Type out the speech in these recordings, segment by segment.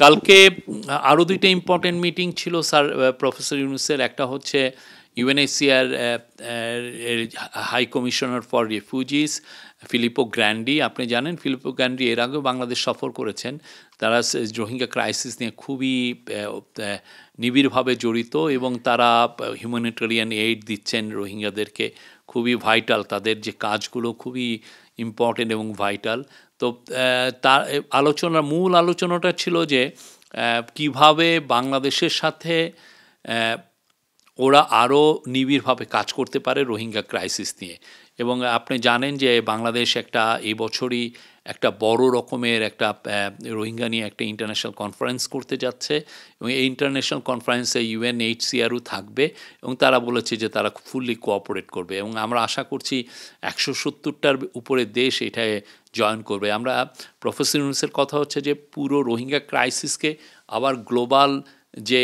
কালকে আরও দুইটা ইম্পর্টেন্ট মিটিং ছিল স্যার প্রফেসর ইউনূসের। একটা হচ্ছে UNHCR high commissioner for refugees Filippo Grandi. আপনি জানেন ফিলিপো গ্র্যান্ডি এর আগেও বাংলাদেশ সফর করেছেন। তারা রোহিঙ্গা ক্রাইসিস নিয়ে খুবই নিবিড়ভাবে জড়িত এবং তারা হিউম্যানিটেরিয়ান এইড দিচ্ছেন রোহিঙ্গাদেরকে। খুবই ভাইটাল, তাদের যে কাজগুলো খুবই ইম্পর্টেন্ট এবং ভাইটাল। তো তার মূল আলোচনাটা ছিল যে কিভাবে বাংলাদেশের সাথে ওরা আরও নিবিড়ভাবে কাজ করতে পারে রোহিঙ্গা ক্রাইসিস নিয়ে। এবং আপনি জানেন যে বাংলাদেশ এই বছরই একটা বড় রকমের একটা রোহিঙ্গা নিয়ে একটা ইন্টারন্যাশনাল কনফারেন্স করতে যাচ্ছে এবং এই ইন্টারন্যাশনাল কনফারেন্সে ইউএনএইচসিআরও থাকবে এবং তারা বলেছে যে তারা ফুললি কোঅপারেট করবে এবং আমরা আশা করছি 170টার উপরে দেশ এটায় জয়েন করবে। আমরা প্রফেসর ইউনূসের কথা হচ্ছে যে পুরো রোহিঙ্গা ক্রাইসিসকে আবার গ্লোবাল যে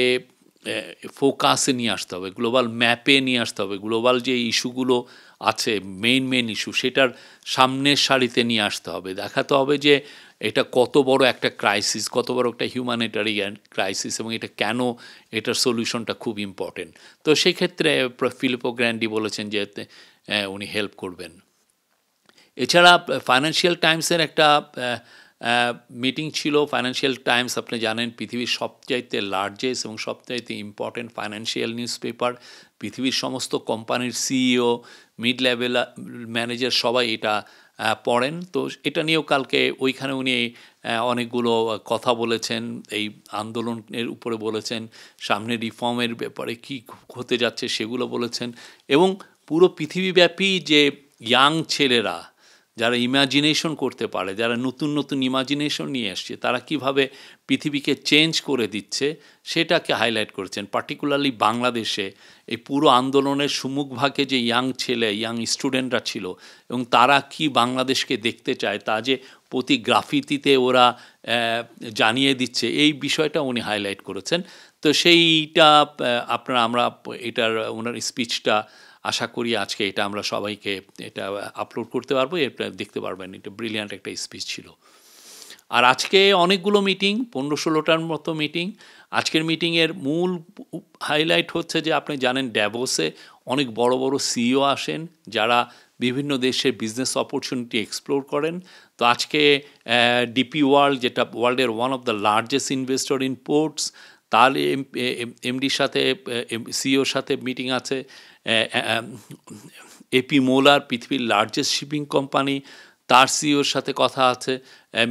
ফোকাসে নিয়ে আসতে হবে, গ্লোবাল ম্যাপে নিয়ে আসতে হবে, গ্লোবাল যে ইস্যুগুলো আছে মেইন ইস্যু সেটার সামনের সারিতে নিয়ে আসতে হবে। দেখাতে হবে যে এটা কত বড় একটা ক্রাইসিস, কত বড় একটা হিউম্যানিটারিয়ান ক্রাইসিস এবং এটা কেন, এটার সলিউশনটা খুব ইম্পর্টেন্ট। তো সেই ক্ষেত্রে ফিলিপো গ্র্যান্ডি বলেছেন যে উনি হেল্প করবেন। এছাড়া ফাইন্যান্সিয়াল টাইমসের একটা মিটিং ছিল। ফাইন্যান্সিয়াল টাইমস আপনি জানেন পৃথিবীর সবচাইতে লার্জেস্ট এবং সবচাইতে ইম্পর্টেন্ট ফাইন্যান্সিয়াল নিউজ পেপার। পৃথিবীর সমস্ত কোম্পানির সিইও, মিড লেভেল ম্যানেজার সবাই এটা পড়েন। তো এটা নিয়েও কালকে ওইখানে উনি অনেকগুলো কথা বলেছেন, এই আন্দোলনের উপরে বলেছেন, সামনে রিফর্মের ব্যাপারে কী হতে যাচ্ছে সেগুলো বলেছেন এবং পুরো পৃথিবীব্যাপী যে ইয়াং ছেলেরা যারা ইমাজিনেশন করতে পারে, যারা নতুন ইমাজিনেশন নিয়ে আসছে, তারা কিভাবে পৃথিবীকে চেঞ্জ করে দিচ্ছে সেটাকে হাইলাইট করেছেন। পার্টিকুলারলি বাংলাদেশে এই পুরো আন্দোলনের সম্মুখভাগে যে ইয়াং স্টুডেন্টরা ছিল এবং তারা কি বাংলাদেশকে দেখতে চায় তা যে প্রতি গ্রাফিতিতে ওরা জানিয়ে দিচ্ছে, এই বিষয়টা উনি হাইলাইট করেছেন। তো সেইটা আমরা এটার ওনার স্পিচটা আশা করি আজকে এটা আমরা সবাইকে এটা আপলোড করতে পারবো, এটা দেখতে পারবেন। এটা ব্রিলিয়ান্ট একটা স্পিচ ছিল। আর আজকে অনেকগুলো মিটিং, 15-16টার মতো মিটিং। আজকের মিটিংয়ের মূল হাইলাইট হচ্ছে যে আপনি জানেন ড্যাভোসে অনেক বড় সিইও আসেন যারা বিভিন্ন দেশের বিজনেস অপরচুনিটি এক্সপ্লোর করেন। তো আজকে ডিপি ওয়ার্ল্ড, যেটা ওয়ার্ল্ডের one of the largest investor in ports, তার এমডির সাথে সিইওর সাথে মিটিং আছে। এপি মোলার, পৃথিবীর লার্জেস্ট শিপিং কোম্পানি, তার সিইওর সাথে কথা আছে,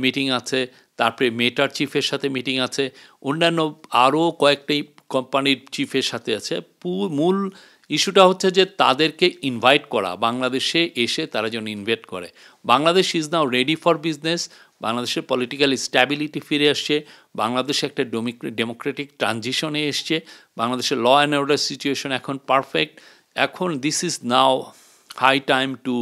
মিটিং আছে। তারপরে মেটার চিফের সাথে মিটিং আছে, অন্যান্য আরও কয়েকটি কোম্পানির চিফের সাথে আছে। মূল ইস্যুটা হচ্ছে যে তাদেরকে ইনভাইট করা, বাংলাদেশে এসে তারা যেন ইনভেস্ট করে। Bangladesh is now ready for business. বাংলাদেশের পলিটিক্যাল স্ট্যাবিলিটি ফিরে আসছে, বাংলাদেশে একটা ডেমোক্রেটিক ট্রানজিশনে এসছে, বাংলাদেশের ল অ্যান্ড অর্ডার সিচুয়েশন এখন পারফেক্ট। এখন this is now high time to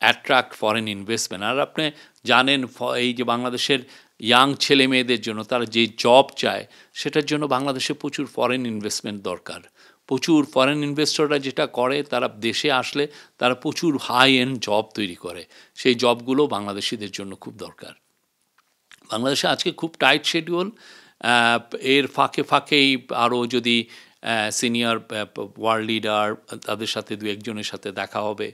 attract foreign investment. আর আপনি জানেন এই যে বাংলাদেশের ইয়াং ছেলে মেয়েদের জন্য তারা যে জব চায় সেটার জন্য বাংলাদেশে প্রচুর ফরেন ইনভেস্টমেন্ট দরকার। প্রচুর ফরেন ইনভেস্টররা যেটা করে, তারা দেশে আসলে তারা প্রচুর হাই এন্ড জব তৈরি করে। সেই জবগুলো বাংলাদেশিদের জন্য খুব দরকার। বাংলাদেশে আজকে খুব টাইট শিডিউল। এর ফাঁকেই আরও যদি সিনিয়র ওয়ার্ল্ড লিডার, তাদের সাথে দু একজনের সাথে দেখা হবে,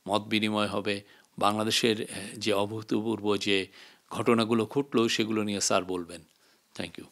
মত বিনিময় হবে। বাংলাদেশের যে অভূতপূর্ব যে ঘটনাগুলো ঘটলো সেগুলো নিয়ে স্যার বলবেন। Thank you.